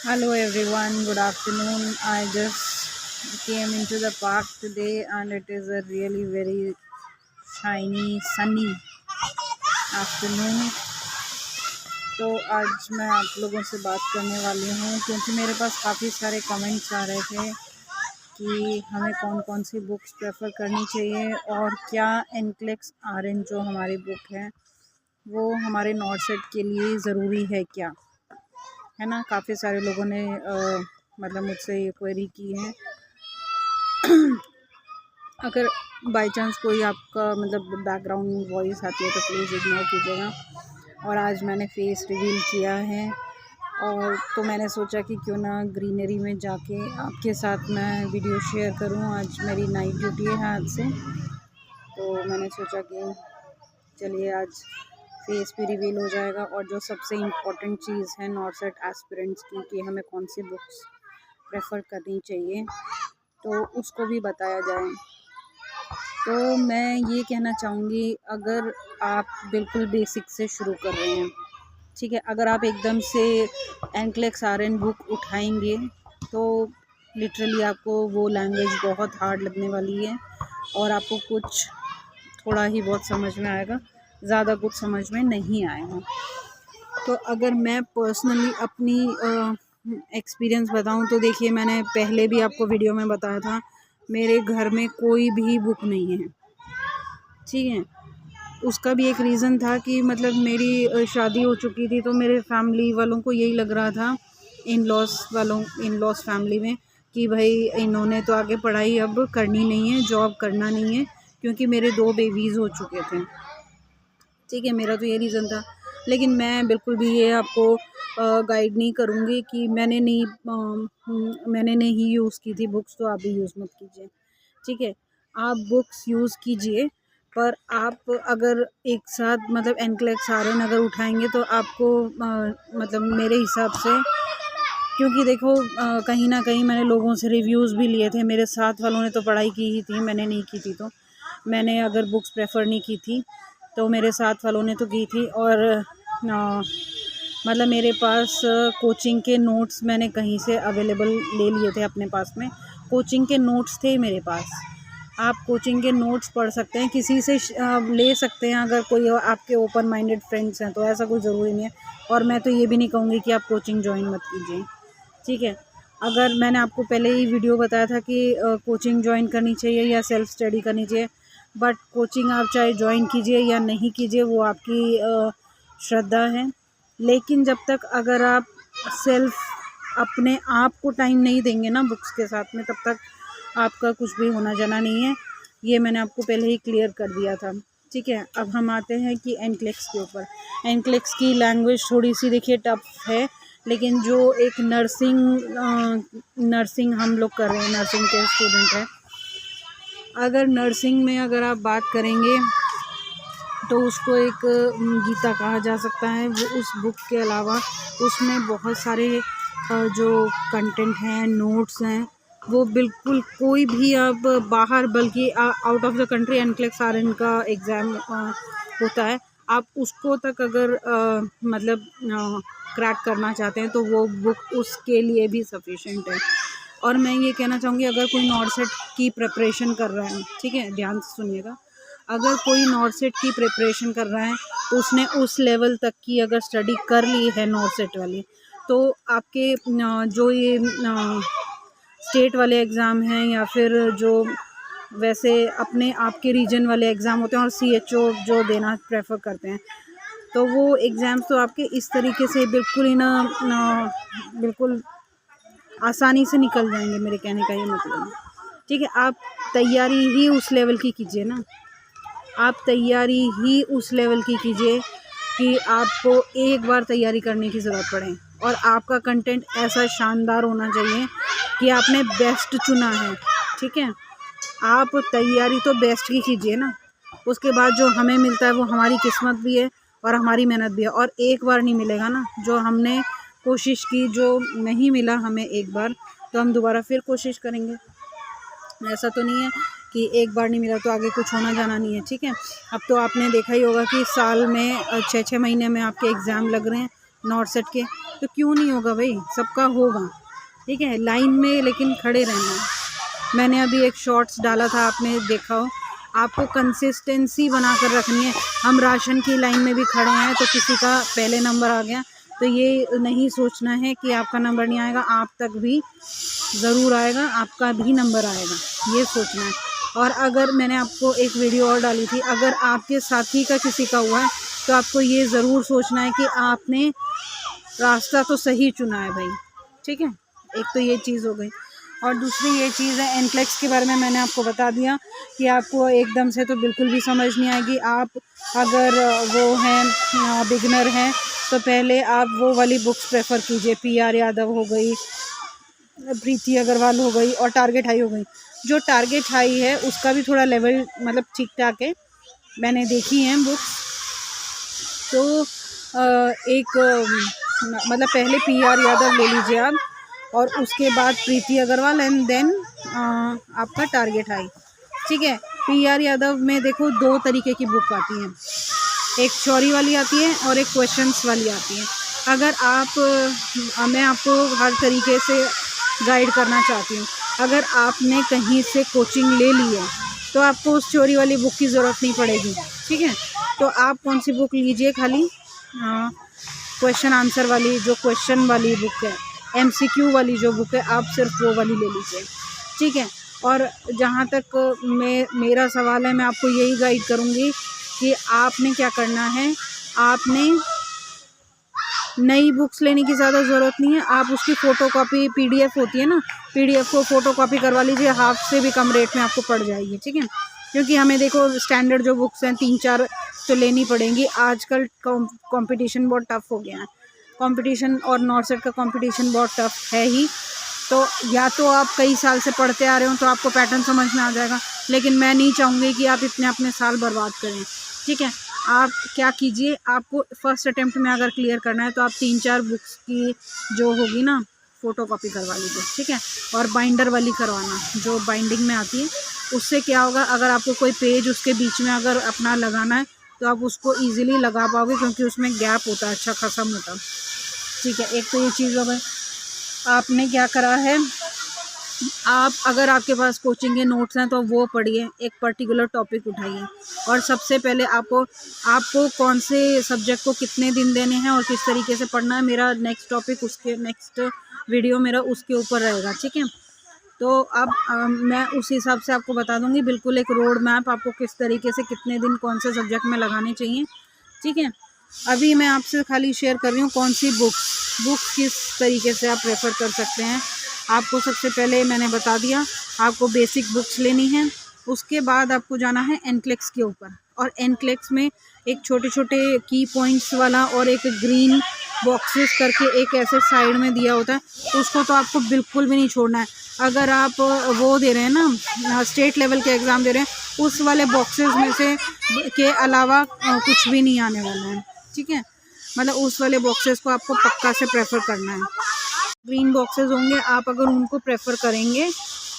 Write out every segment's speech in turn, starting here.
Hello everyone, good afternoon. I just came into the park today and it is a really very shiny, sunny afternoon. तो आज मैं आप लोगों से बात करने वाली हूँ क्योंकि मेरे पास काफ़ी सारे कमेंट्स आ रहे थे कि हमें कौन कौन सी बुक्स प्रेफर करनी चाहिए और क्या एनक्लेक्स आरएन जो हमारी बुक है वो हमारे नॉट सेट के लिए ज़रूरी है क्या, है ना। काफ़ी सारे लोगों ने मतलब मुझसे ये क्वेरी की है। अगर बाय चांस कोई आपका मतलब बैकग्राउंड वॉइस आती है तो प्लीज़ इग्नोर कीजिएगा। और आज मैंने फेस रिवील किया है और तो मैंने सोचा कि क्यों ना ग्रीनरी में जाके आपके साथ मैं वीडियो शेयर करूं। आज मेरी नाइट ड्यूटी है आज से, तो मैंने सोचा कि चलिए आज फेस भी रिवील हो जाएगा और जो सबसे इम्पोर्टेंट चीज़ है नॉट सेट एस्पिरेंट्स की कि हमें कौन सी बुक्स प्रेफर करनी चाहिए तो उसको भी बताया जाए। तो मैं ये कहना चाहूँगी, अगर आप बिल्कुल बेसिक से शुरू कर रहे हैं, ठीक है, अगर आप एकदम से एनक्लेक्स आरएन बुक उठाएंगे तो लिटरली आपको वो लैंग्वेज बहुत हार्ड लगने वाली है और आपको कुछ थोड़ा ही बहुत समझ में आएगा, ज़्यादा कुछ समझ में नहीं आएगा। तो अगर मैं पर्सनली अपनी एक्सपीरियंस बताऊं तो देखिए, मैंने पहले भी आपको वीडियो में बताया था, मेरे घर में कोई भी बुक नहीं है, ठीक है। उसका भी एक रीज़न था कि मतलब मेरी शादी हो चुकी थी तो मेरे फैमिली वालों को यही लग रहा था, इन लॉस फैमिली में, कि भाई इन्होंने तो आगे पढ़ाई अब करनी नहीं है, जॉब करना नहीं है, क्योंकि मेरे 2 बेबीज़ हो चुके थे, ठीक है। मेरा तो ये रीज़न था, लेकिन मैं बिल्कुल भी ये आपको गाइड नहीं करूँगी कि मैंने नहीं यूज़ की थी बुक्स, तो आप भी यूज़ मत कीजिए, ठीक है। आप बुक्स यूज़ कीजिए, पर आप अगर एक साथ मतलब एनक्लेक्स आरएन अगर उठाएंगे तो आपको मतलब मेरे हिसाब से, क्योंकि देखो कहीं ना कहीं मैंने लोगों से रिव्यूज़ भी लिए थे, मेरे साथ वालों ने तो पढ़ाई की ही थी, मैंने नहीं की थी, तो मैंने अगर बुक्स प्रेफर नहीं की थी तो मेरे साथ वालों ने तो की थी। और मतलब मेरे पास कोचिंग के नोट्स मैंने कहीं से अवेलेबल ले लिए थे, अपने पास में कोचिंग के नोट्स थे मेरे पास। आप कोचिंग के नोट्स पढ़ सकते हैं, किसी से ले सकते हैं, अगर कोई आपके ओपन माइंडेड फ्रेंड्स हैं तो, ऐसा कोई ज़रूरी नहीं है। और मैं तो ये भी नहीं कहूँगी कि आप कोचिंग ज्वाइन मत कीजिए, ठीक है। अगर मैंने आपको पहले ही वीडियो बताया था कि कोचिंग ज्वाइन करनी चाहिए या सेल्फ स्टडी करनी चाहिए, बट कोचिंग आप चाहे ज्वाइन कीजिए या नहीं कीजिए वो आपकी श्रद्धा है, लेकिन जब तक अगर आप सेल्फ अपने आप को टाइम नहीं देंगे ना बुक्स के साथ में, तब तक आपका कुछ भी होना जाना नहीं है। ये मैंने आपको पहले ही क्लियर कर दिया था, ठीक है। अब हम आते हैं कि एनक्लेक्स के ऊपर। एनक्लेक्स की लैंग्वेज थोड़ी सी देखिए टफ है, लेकिन जो एक नर्सिंग हम लोग कर रहे हैं, नर्सिंग के स्टूडेंट हैं, अगर नर्सिंग में अगर आप बात करेंगे तो उसको एक गीता कहा जा सकता है। वो उस बुक के अलावा उसमें बहुत सारे जो कंटेंट हैं, नोट्स हैं, वो बिल्कुल कोई भी आप बाहर, बल्कि out of the country NCLEX RN का एग्ज़ाम होता है, आप उसको तक अगर मतलब क्रैक करना चाहते हैं तो वो बुक उसके लिए भी सफिशेंट है। और मैं ये कहना चाहूँगी, अगर कोई नॉट सेट की प्रिपरेशन कर रहा है, ठीक है, ध्यान से सुनिएगा, अगर कोई नॉट सेट की प्रिपरेशन कर रहा है तो उसने उस लेवल तक की अगर स्टडी कर ली है नॉट सेट वाली, तो आपके जो ये स्टेट वाले एग्ज़ाम हैं या फिर जो वैसे अपने आपके रीजन वाले एग्ज़ाम होते हैं और सीएचओ जो देना प्रेफर करते हैं, तो वो एग्ज़ाम्स तो आपके इस तरीके से बिल्कुल ही ना बिल्कुल आसानी से निकल जाएंगे, मेरे कहने का ये मतलब है, ठीक है। आप तैयारी ही उस लेवल की कीजिए ना, आप तैयारी ही उस लेवल की कीजिए कि आपको एक बार तैयारी करने की ज़रूरत पड़े, और आपका कंटेंट ऐसा शानदार होना चाहिए कि आपने बेस्ट चुना है, ठीक है। आप तैयारी तो बेस्ट की कीजिए ना, उसके बाद जो हमें मिलता है वो हमारी किस्मत भी है और हमारी मेहनत भी है, और एक बार नहीं मिलेगा ना, जो हमने कोशिश की, जो नहीं मिला हमें एक बार, तो हम दोबारा फिर कोशिश करेंगे। ऐसा तो नहीं है कि एक बार नहीं मिला तो आगे कुछ होना जाना नहीं है, ठीक है। अब तो आपने देखा ही होगा कि साल में 6-6 महीने में आपके एग्ज़ाम लग रहे हैं, नॉर्थ सेट के, तो क्यों नहीं होगा भाई, सबका होगा, ठीक है। लाइन में लेकिन खड़े रहना है। मैंने अभी एक शॉर्ट्स डाला था, आपने देखा हो। आपको कंसिस्टेंसी बना कर रखनी है। हम राशन की लाइन में भी खड़े हैं तो किसी का पहले नंबर आ गया, तो ये नहीं सोचना है कि आपका नंबर नहीं आएगा, आप तक भी ज़रूर आएगा, आपका भी नंबर आएगा, ये सोचना है। और अगर मैंने आपको एक वीडियो और डाली थी, अगर आपके साथी का किसी का हुआ है तो आपको ये ज़रूर सोचना है कि आपने रास्ता तो सही चुना है भाई, ठीक है। एक तो ये चीज़ हो गई। और दूसरी ये चीज़ है, एनक्लेक्स के बारे में मैंने आपको बता दिया कि आपको एकदम से तो बिल्कुल भी समझ नहीं आएगी। आप अगर वो हैं बिगनर हैं तो पहले आप वो वाली बुक्स प्रेफर कीजिए, PR यादव हो गई, प्रीति अग्रवाल हो गई और टारगेट हाई हो गई। जो टारगेट हाई है उसका भी थोड़ा लेवल मतलब ठीक ठाक है, मैंने देखी हैं बुक्स। तो मतलब पहले PR यादव ले लीजिए आप, और उसके बाद प्रीति अग्रवाल, एंड देन आपका टारगेट हाई, ठीक है। PR यादव में देखो 2 तरीके की बुक आती हैं, एक थ्योरी वाली आती है और एक क्वेश्चंस वाली आती है। अगर आप मैं आपको हर तरीके से गाइड करना चाहती हूँ। अगर आपने कहीं से कोचिंग ले ली है तो आपको उस थ्योरी वाली बुक की ज़रूरत नहीं पड़ेगी, ठीक है। तो आप कौन सी बुक लीजिए, खाली क्वेश्चन आंसर वाली, जो क्वेश्चन वाली बुक है, MCQ वाली जो बुक है, आप सिर्फ वो वाली ले लीजिए, ठीक है। और जहाँ तक मेरा सवाल है, मैं आपको यही गाइड करूँगी कि आपने क्या करना है। आपने नई बुक्स लेने की ज़्यादा ज़रूरत नहीं है, आप उसकी फ़ोटोकॉपी PDF होती है ना, PDF को फ़ोटोकॉपी करवा लीजिए, हाफ से भी कम रेट में आपको पड़ जाएगी, ठीक है। क्योंकि हमें देखो स्टैंडर्ड जो बुक्स हैं 3-4 तो लेनी पड़ेंगी। आजकल कंपटीशन बहुत टफ़ हो गया है, कंपटीशन, और नॉर्थ सेट का कंपटीशन बहुत टफ़ है ही। तो या तो आप कई साल से पढ़ते आ रहे हो तो आपको पैटर्न समझ में आ जाएगा, लेकिन मैं नहीं चाहूँगी कि आप इतने अपने साल बर्बाद करें, ठीक है। आप क्या कीजिए, आपको फर्स्ट अटेम्प्ट में अगर क्लियर करना है तो आप 3-4 बुक्स की जो होगी ना फ़ोटोकॉपी करवा लीजिए, ठीक है। और बाइंडर वाली करवाना, जो बाइंडिंग में आती है। उससे क्या होगा, अगर आपको कोई पेज उसके बीच में अगर अपना लगाना है तो आप उसको ईज़िली लगा पाओगे, क्योंकि उसमें गैप होता है अच्छा खासा मोटा, ठीक है। एक तो ये चीज़ हो गई। आपने क्या करा है, आप अगर आपके पास कोचिंग के नोट्स हैं तो वो पढ़िए, एक पर्टिकुलर टॉपिक उठाइए, और सबसे पहले आपको कौन से सब्जेक्ट को कितने दिन देने हैं और किस तरीके से पढ़ना है। मेरा नेक्स्ट टॉपिक, उसके नेक्स्ट वीडियो मेरा उसके ऊपर रहेगा, ठीक है। तो अब मैं उस हिसाब से आपको बता दूंगी बिल्कुल एक रोड मैप, आपको किस तरीके से कितने दिन कौन से सब्जेक्ट में लगाने चाहिए, ठीक है। अभी मैं आपसे खाली शेयर कर रही हूँ कौन सी बुक्स किस तरीके से आप रेफ़र कर सकते हैं। आपको सबसे पहले मैंने बता दिया, आपको बेसिक बुक्स लेनी है। उसके बाद आपको जाना है एनक्लेक्स के ऊपर, और एनक्लेक्स में एक छोटे छोटे की पॉइंट्स वाला और एक ग्रीन बॉक्सेस करके एक ऐसे साइड में दिया होता है, उसको तो आपको बिल्कुल भी नहीं छोड़ना है। अगर आप वो दे रहे हैं ना, स्टेट लेवल के एग्ज़ाम दे रहे हैं, उस वाले बॉक्सेस में से के अलावा कुछ भी नहीं आने वाला है, ठीक है। मतलब उस वाले बॉक्सेस को आपको पक्का से प्रेफर करना है। ग्रीन बॉक्सेस होंगे, आप अगर उनको प्रेफर करेंगे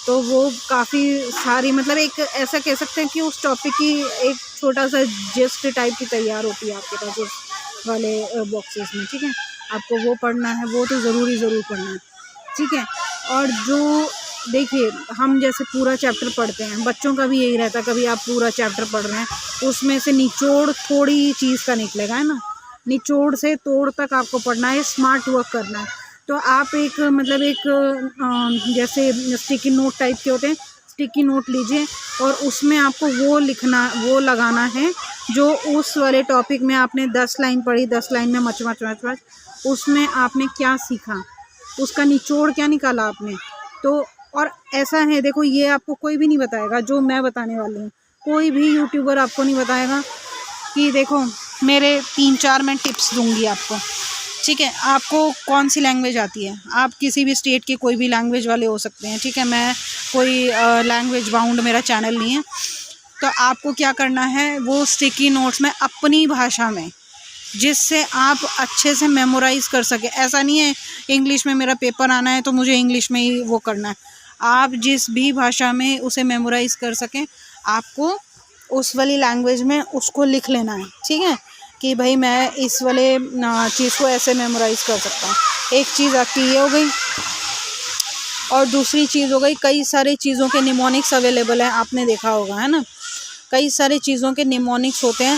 तो वो काफ़ी सारी, मतलब एक ऐसा कह सकते हैं कि उस टॉपिक की एक छोटा सा जिस्ट टाइप की तैयार होती है आपके पास उस वाले बॉक्सेस में, ठीक है। आपको वो पढ़ना है, वो तो ज़रूर पढ़ना है, ठीक है। और जो देखिए, हम जैसे पूरा चैप्टर पढ़ते हैं, बच्चों का भी यही रहता है, कभी आप पूरा चैप्टर पढ़ रहे हैं, उसमें से निचोड़ थोड़ी चीज़ का निकलेगा, है ना, निचोड़ से तोड़ तक आपको पढ़ना है, स्मार्ट वर्क करना है। तो आप एक मतलब एक जैसे स्टिकी नोट टाइप के होते हैं, स्टिकी नोट लीजिए और उसमें आपको वो लगाना है जो उस वाले टॉपिक में आपने 10 लाइन पढ़ी, 10 लाइन में मच उसमें आपने क्या सीखा, उसका निचोड़ क्या निकाला आपने। तो और ऐसा है, देखो ये आपको कोई भी नहीं बताएगा जो मैं बताने वाली हूँ, कोई भी यूट्यूबर आपको नहीं बताएगा कि देखो मेरे 3-4 मैं टिप्स दूंगी आपको, ठीक है। आपको कौन सी लैंग्वेज आती है, आप किसी भी स्टेट के कोई भी लैंग्वेज वाले हो सकते हैं, ठीक है। मैं कोई लैंग्वेज बाउंड मेरा चैनल नहीं है। तो आपको क्या करना है, वो स्टिकी नोट्स में अपनी भाषा में, जिससे आप अच्छे से मेमोराइज़ कर सके। ऐसा नहीं है इंग्लिश में मेरा पेपर आना है तो मुझे इंग्लिश में ही वो करना है, आप जिस भी भाषा में उसे मेमोराइज़ कर सकें, आपको उस वाली लैंग्वेज में उसको लिख लेना है, ठीक है। कि भाई मैं इस वाले चीज़ को ऐसे मेमोराइज़ कर सकता हूँ। एक चीज़ आपकी ये हो गई, और दूसरी चीज़ हो गई कई सारे चीज़ों के निमोनिक्स अवेलेबल हैं, आपने देखा होगा, है ना। कई सारे चीज़ों के निमोनिक्स होते हैं,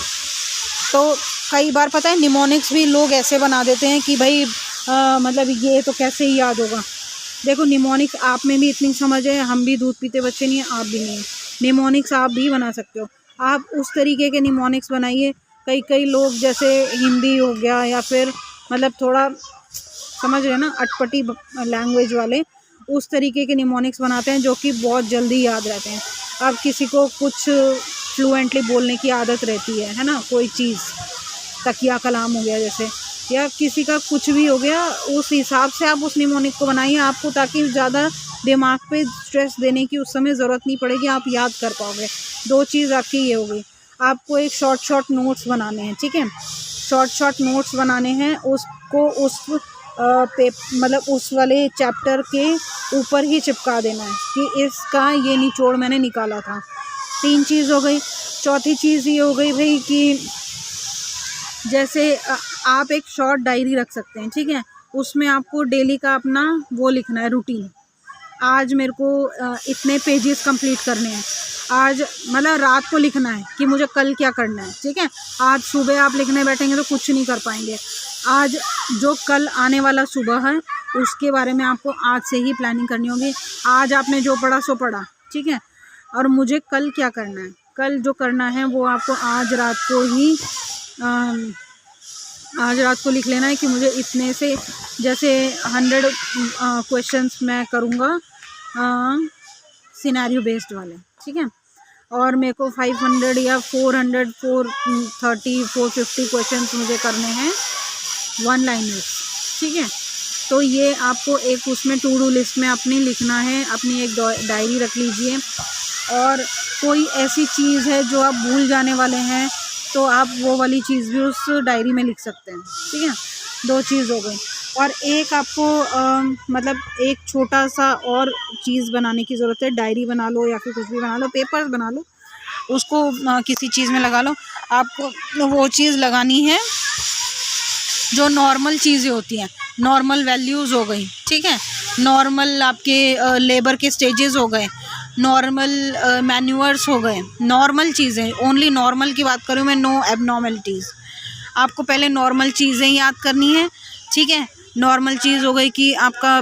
तो कई बार पता है निमोनिक्स भी लोग ऐसे बना देते हैं कि भाई मतलब ये तो कैसे ही याद होगा। देखो निमोनिक्स आप में भी इतनी समझ है, हम भी दूध पीते बच्चे नहीं हैं, आप भी नहीं हैं। निमोनिक्स आप भी बना सकते हो, आप उस तरीके के निमोनिक्स बनाइए। कई लोग जैसे हिंदी हो गया या फिर मतलब थोड़ा समझ रहे ना अटपटी लैंग्वेज वाले, उस तरीके के निमोनिक्स बनाते हैं जो कि बहुत जल्दी याद रहते हैं। अब किसी को कुछ फ्लुएंटली बोलने की आदत रहती है ना, कोई चीज़ तकिया कलाम हो गया जैसे, या किसी का कुछ भी हो गया, उस हिसाब से आप उस निमोनिक को बनाइए आपको, ताकि ज़्यादा दिमाग पे स्ट्रेस देने की उस समय ज़रूरत नहीं पड़ेगी, आप याद कर पाओगे। 2 चीज़ आपकी ये हो गई। आपको एक शॉर्ट नोट्स बनाने हैं, ठीक है। शॉर्ट नोट्स बनाने हैं, उसको उस मतलब उस वाले चैप्टर के ऊपर ही चिपका देना है कि इसका ये निचोड़ मैंने निकाला था। 3 चीज़ हो गई। चौथी चीज़ ये हो गई भाई कि जैसे आप एक शॉर्ट डायरी रख सकते हैं, ठीक है। उसमें आपको डेली का अपना वो लिखना है रूटीन। आज मेरे को इतने पेजेस कंप्लीट करने हैं, आज मतलब रात को लिखना है कि मुझे कल क्या करना है, ठीक है। आज सुबह आप लिखने बैठेंगे तो कुछ नहीं कर पाएंगे। आज जो कल आने वाला सुबह है उसके बारे में आपको आज से ही प्लानिंग करनी होगी। आज आपने जो पढ़ा सो पढ़ा, ठीक है, और मुझे कल क्या करना है, कल जो करना है वो आपको आज रात को लिख लेना है कि मुझे इतने से जैसे 100 क्वेश्चंस मैं करूँगा सिनेरियो बेस्ड वाले, ठीक है, और मेरे को 500 या 400 430 450 क्वेश्चंस मुझे करने हैं 1 लाइनर्स, ठीक है। तो ये आपको एक उसमें टू डू लिस्ट में अपनी लिखना है, अपनी एक डायरी रख लीजिए। और कोई ऐसी चीज़ है जो आप भूल जाने वाले हैं तो आप वो वाली चीज़ भी उस डायरी में लिख सकते हैं, ठीक है। 2 चीज़ हो गई। और एक आपको मतलब एक छोटा सा और चीज़ बनाने की ज़रूरत है। डायरी बना लो या फिर कुछ भी बना लो, पेपर्स बना लो, उसको किसी चीज़ में लगा लो। आपको वो चीज़ लगानी है जो नॉर्मल चीज़ें होती हैं, नॉर्मल वैल्यूज़ हो गई, ठीक है, नॉर्मल आपके लेबर के स्टेजेस हो गए, नॉर्मल मैन्यूअर्स हो गए, नॉर्मल चीज़ें, ओनली नॉर्मल की बात करूँ मैं, नो एबनॉर्मलिटीज़। आपको पहले नॉर्मल चीज़ें याद करनी है, ठीक है। नॉर्मल चीज़ हो गई कि आपका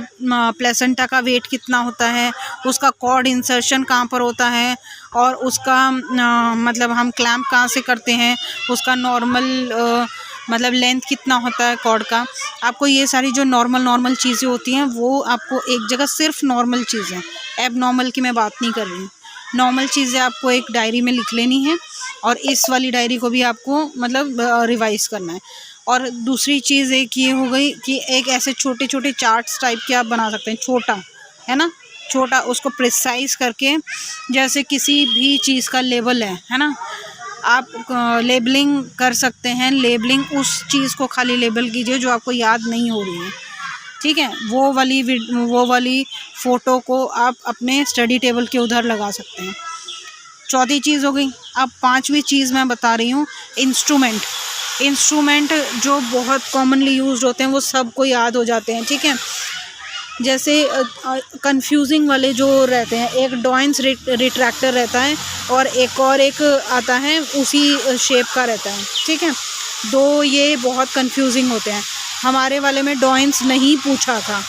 प्लेसेंटा का वेट कितना होता है, उसका कॉर्ड इंसर्शन कहाँ पर होता है, और उसका मतलब हम क्लैम्प कहाँ से करते हैं, उसका नॉर्मल मतलब लेंथ कितना होता है कॉर्ड का। आपको ये सारी जो नॉर्मल चीज़ें होती हैं वो आपको एक जगह, सिर्फ नॉर्मल चीज़ें, एबनॉर्मल की मैं बात नहीं कर रही हूँ, नॉर्मल चीज़ें आपको एक डायरी में लिख लेनी है। और इस वाली डायरी को भी आपको मतलब रिवाइज़ करना है। और दूसरी चीज़ एक ये हो गई कि एक ऐसे छोटे छोटे चार्ट्स टाइप के आप बना सकते हैं, छोटा है ना, छोटा, उसको प्रिसाइज़ करके, जैसे किसी भी चीज़ का लेबल है ना, आप लेबलिंग कर सकते हैं। लेबलिंग उस चीज़ को खाली लेबल कीजिए जो आपको याद नहीं हो रही है, ठीक है। वो वाली फ़ोटो को आप अपने स्टडी टेबल के उधर लगा सकते हैं। चौथी चीज़ हो गई। अब 5वीं चीज़ मैं बता रही हूँ, इंस्ट्रूमेंट जो बहुत कॉमनली यूज्ड होते हैं वो सबको याद हो जाते हैं, ठीक है। जैसे कंफ्यूजिंग वाले जो रहते हैं, एक डॉइंस रिट्रैक्टर रहता है और एक आता है उसी शेप का रहता है, ठीक है। 2 ये बहुत कंफ्यूजिंग होते हैं। हमारे वाले में डॉइंस नहीं पूछा था,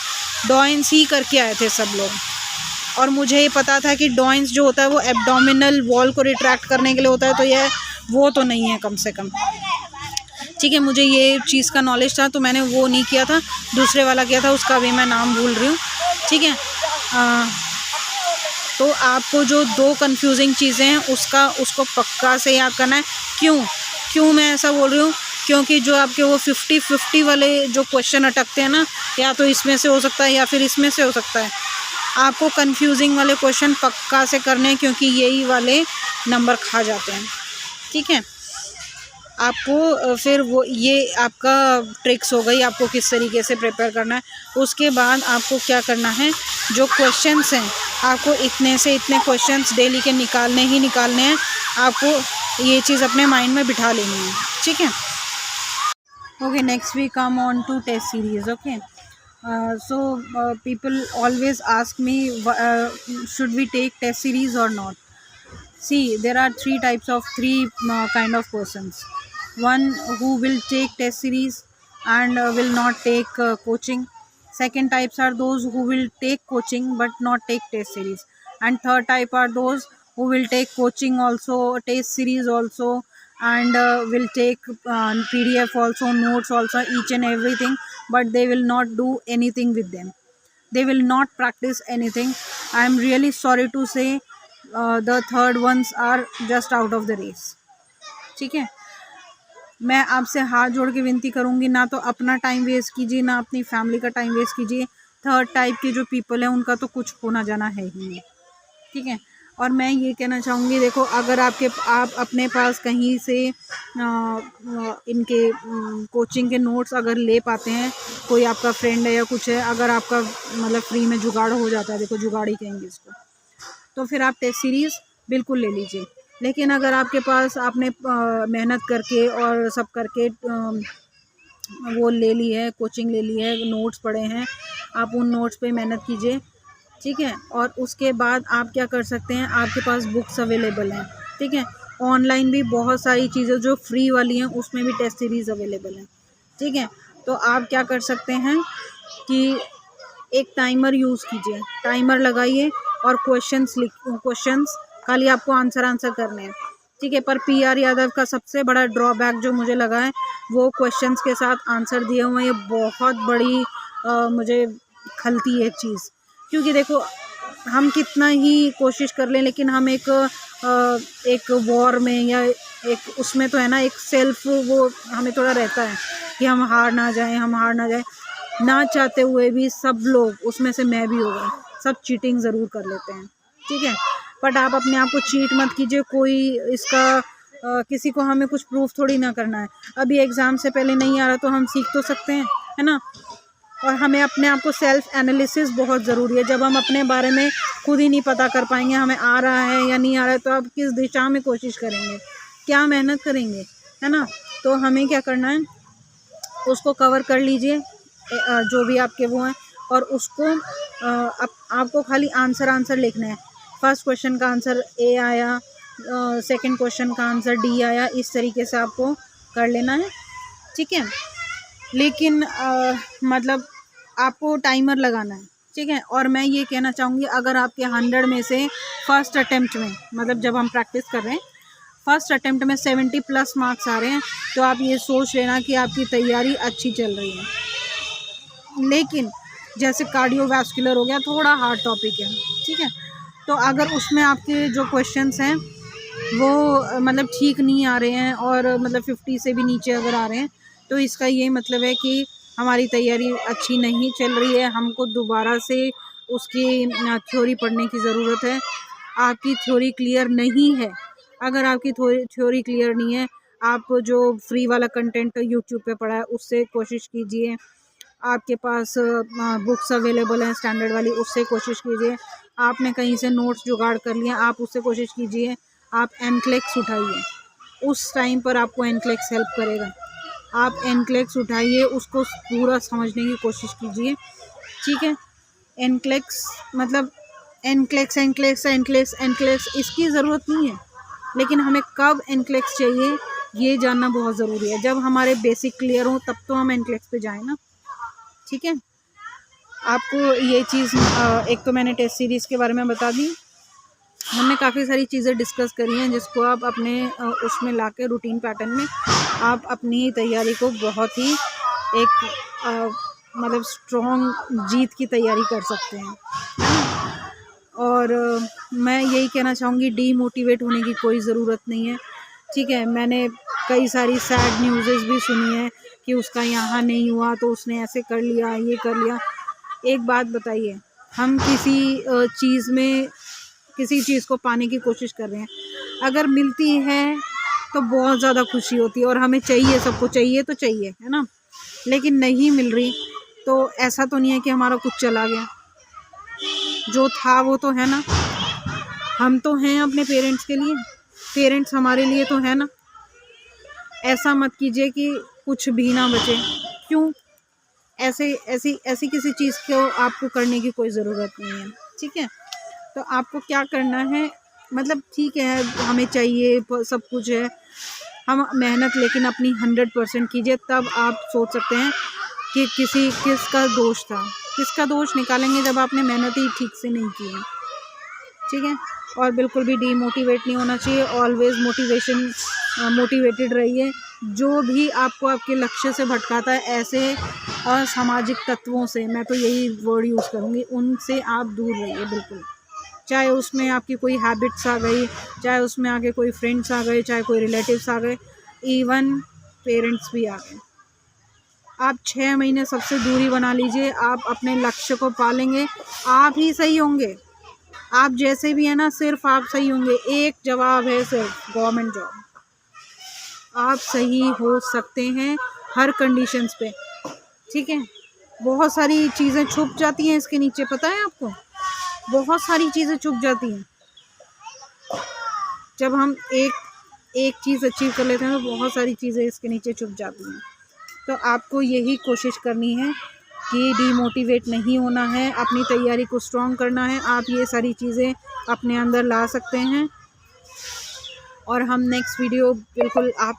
डॉइंस ही करके आए थे सब लोग, और मुझे ये पता था कि डॉइंस जो होता है वो एब्डोमिनल वॉल को रिट्रैक्ट करने के लिए होता है, तो यह वो तो नहीं है कम से कम, ठीक है। मुझे ये चीज़ का नॉलेज था तो मैंने वो नहीं किया था, दूसरे वाला किया था, उसका भी मैं नाम भूल रही हूँ, ठीक है। तो आपको जो 2 कंफ्यूजिंग चीज़ें हैं उसको पक्का से याद करना है। क्यों मैं ऐसा बोल रही हूँ, क्योंकि जो आपके वो 50-50 वाले जो क्वेश्चन अटकते हैं ना, या तो इसमें से हो सकता है या फिर इसमें से हो सकता है, आपको कंफ्यूजिंग वाले क्वेश्चन पक्का से करने हैं, क्योंकि यही वाले नंबर खा जाते हैं, ठीक है। आपको फिर वो ये आपका ट्रिक्स हो गई, आपको किस तरीके से प्रिपेयर करना है। उसके बाद आपको क्या करना है, जो क्वेश्चंस हैं आपको इतने से इतने क्वेश्चंस डेली के निकालने हैं। आपको ये चीज़ अपने माइंड में बिठा लेनी है, ठीक है। Okay, next we come on to test series. Okay, people always ask me, should we take test series or not? See, there are three kind of persons. One who will take test series and will not take coaching. Second types are those who will take coaching but not take test series. And third type are those who will take coaching also, test series also, and will take PDF also, notes also, each and everything, but they will not do anything with them. They will not practice anything. I am really sorry to say, the third ones are just out of the race. ठीक है, मैं आपसे हाथ जोड़ के विनती करूंगी, ना तो अपना टाइम वेस्ट कीजिए, ना अपनी फैमिली का टाइम वेस्ट कीजिए। थर्ड टाइप के जो पीपल हैं उनका तो कुछ होना जाना है ही नहीं, ठीक है। और मैं ये कहना चाहूँगी, देखो, अगर आप अपने पास कहीं से इनके कोचिंग के नोट्स अगर ले पाते हैं, कोई आपका फ्रेंड है या कुछ है, अगर आपका मतलब फ्री में जुगाड़ हो जाता है, देखो जुगाड़ ही कहेंगे इसको, तो फिर आप टेस्ट सीरीज़ बिल्कुल ले लीजिए। लेकिन अगर आपके पास आपने मेहनत करके और सब करके वो ले ली है, कोचिंग ले ली है, नोट्स पढ़े हैं, आप उन नोट्स पे मेहनत कीजिए, ठीक है। और उसके बाद आप क्या कर सकते हैं, आपके पास बुक्स अवेलेबल हैं, ठीक है। ऑनलाइन भी बहुत सारी चीज़ें जो फ्री वाली हैं उसमें भी टेस्ट सीरीज़ अवेलेबल हैं, ठीक है। तो आप क्या कर सकते हैं कि एक टाइमर यूज़ कीजिए, टाइमर लगाइए और क्वेश्चंस खाली आपको आंसर करने हैं, ठीक है। पर PR यादव का सबसे बड़ा ड्रॉबैक जो मुझे लगा है, वो क्वेश्चंस के साथ आंसर दिए हुए हैं। ये बहुत बड़ी मुझे खलती है चीज़, क्योंकि देखो, हम कितना ही कोशिश कर लें, लेकिन हम एक वॉर में या एक उसमें तो है ना, एक सेल्फ वो हमें थोड़ा रहता है कि हम हार ना जाएं। ना चाहते हुए भी सब लोग, उसमें से मैं भी हो गई, सब चीटिंग ज़रूर कर लेते हैं, ठीक है। बट आप अपने आप को चीट मत कीजिए, कोई इसका किसी को हमें कुछ प्रूफ थोड़ी ना करना है। अभी एग्ज़ाम से पहले नहीं आ रहा तो हम सीख तो सकते हैं, है ना। और हमें अपने आप को सेल्फ एनालिसिस बहुत ज़रूरी है। जब हम अपने बारे में खुद ही नहीं पता कर पाएंगे हमें आ रहा है या नहीं आ रहा है, तो आप किस दिशा में कोशिश करेंगे, क्या मेहनत करेंगे, है ना। तो हमें क्या करना है, उसको कवर कर लीजिए, जो भी आपके वो हैं, और उसको आपको खाली आंसर लिखना है। फर्स्ट क्वेश्चन का आंसर A आया, सेकंड क्वेश्चन का आंसर D आया, इस तरीके से आपको कर लेना है, ठीक है। लेकिन मतलब आपको टाइमर लगाना है, ठीक है। और मैं ये कहना चाहूँगी, अगर आपके 100 में से फर्स्ट अटेम्प्ट में, मतलब जब हम प्रैक्टिस कर रहे हैं, फर्स्ट अटेम्प्ट में 70+ मार्क्स आ रहे हैं, तो आप ये सोच लेना कि आपकी तैयारी अच्छी चल रही है। लेकिन जैसे कार्डियोवैस्कुलर हो गया, थोड़ा हार्ड टॉपिक है, ठीक है। तो अगर उसमें आपके जो क्वेश्चंस हैं वो मतलब ठीक नहीं आ रहे हैं, और मतलब 50 से भी नीचे अगर आ रहे हैं, तो इसका ये मतलब है कि हमारी तैयारी अच्छी नहीं चल रही है। हमको दोबारा से उसकी थ्योरी पढ़ने की ज़रूरत है। आपकी थ्योरी क्लियर नहीं है, अगर आपकी थ्योरी क्लियर नहीं है, आप जो फ्री वाला कंटेंट यूट्यूब पे पढ़ा है उससे कोशिश कीजिए। आपके पास बुक्स अवेलेबल हैं स्टैंडर्ड वाली, उससे कोशिश कीजिए। आपने कहीं से नोट्स जुगाड़ कर लिए, आप उससे कोशिश कीजिए। आप एनक्लेक्स उठाइए, उस टाइम पर आपको एनक्लेक्स हेल्प करेगा। आप एनक्लेक्स उठाइए, उसको पूरा समझने की कोशिश कीजिए, ठीक है। एनक्लेक्स मतलब एनक्लेक्स इसकी ज़रूरत नहीं है, लेकिन हमें कब एनक्लेक्स चाहिए ये जानना बहुत ज़रूरी है। जब हमारे बेसिक क्लियर हो तब तो हम एनक्लेक्स पे जाएँ ना, ठीक है। आपको ये चीज़ एक तो मैंने टेस्ट सीरीज़ के बारे में बता दी, हमने काफ़ी सारी चीज़ें डिस्कस करी हैं जिसको आप अपने उसमें लाके रूटीन पैटर्न में आप अपनी तैयारी को बहुत ही एक मतलब स्ट्रॉन्ग जीत की तैयारी कर सकते हैं। और मैं यही कहना चाहूँगी, डीमोटिवेट होने की कोई ज़रूरत नहीं है, ठीक है। मैंने कई सारी सैड न्यूज़ेस भी सुनी है कि उसका यहाँ नहीं हुआ तो उसने ऐसे कर लिया, ये कर लिया। एक बात बताइए, हम किसी चीज़ को पाने की कोशिश कर रहे हैं, अगर मिलती है तो बहुत ज़्यादा खुशी होती है और हमें चाहिए, सबको चाहिए तो चाहिए, है ना। लेकिन नहीं मिल रही तो ऐसा तो नहीं है कि हमारा कुछ चला गया, जो था वो तो है ना। हम तो हैं अपने पेरेंट्स के लिए, पेरेंट्स हमारे लिए तो है ना। ऐसा मत कीजिए कि कुछ भी ना बचे। क्यों? ऐसे ऐसी ऐसी किसी चीज़ को आपको करने की कोई ज़रूरत नहीं है, ठीक है। तो आपको क्या करना है, मतलब ठीक है हमें चाहिए सब कुछ है, हम मेहनत लेकिन अपनी 100% कीजिए, तब आप सोच सकते हैं कि किसका दोष था। किसका दोष निकालेंगे जब आपने मेहनत ही ठीक से नहीं की है, ठीक है। और बिल्कुल भी डीमोटिवेट नहीं होना चाहिए, ऑलवेज मोटिवेटेड रहिए। जो भी आपको आपके लक्ष्य से भटकाता है, ऐसे असामाजिक तत्वों से, मैं तो यही वर्ड यूज़ करूँगी, उनसे आप दूर रहिए बिल्कुल। चाहे उसमें आपकी कोई हैबिट्स आ गई, चाहे उसमें आगे कोई फ्रेंड्स आ गए, चाहे कोई रिलेटिव्स आ गए, इवन पेरेंट्स भी आ गए। आप 6 महीने सबसे दूरी बना लीजिए, आप अपने लक्ष्य को पालेंगे, आप ही सही होंगे। आप जैसे भी हैं ना, सिर्फ आप सही होंगे। एक जवाब है सिर्फ, गवर्नमेंट जॉब। आप सही हो सकते हैं हर कंडीशंस पे, ठीक है। बहुत सारी चीज़ें छुप जाती हैं इसके नीचे, पता है आपको? बहुत सारी चीज़ें छुप जाती हैं। जब हम एक चीज़ अचीव कर लेते हैं तो बहुत सारी चीज़ें इसके नीचे छुप जाती हैं। तो आपको यही कोशिश करनी है कि डीमोटिवेट नहीं होना है, अपनी तैयारी को स्ट्रॉन्ग करना है। आप ये सारी चीज़ें अपने अंदर ला सकते हैं, और हम नेक्स्ट वीडियो बिल्कुल आप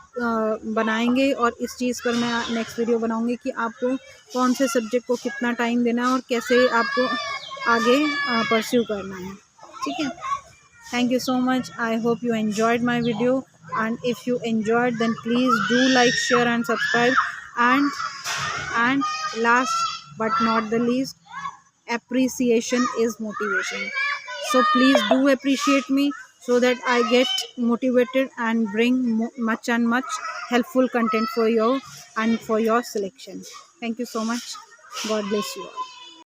बनाएंगे, और इस चीज़ पर मैं नेक्स्ट वीडियो बनाऊंगी कि आपको कौन से सब्जेक्ट को कितना टाइम देना है और कैसे आपको आगे परस्यू करना है, ठीक है। Thank you so much. I hope you enjoyed my video, and if you enjoyed then please do like, share and subscribe. And last but not the least, appreciation is motivation. So please do appreciate me so that I get motivated and bring much and much helpful content for you and for your selection. Thank you so much. God bless you all.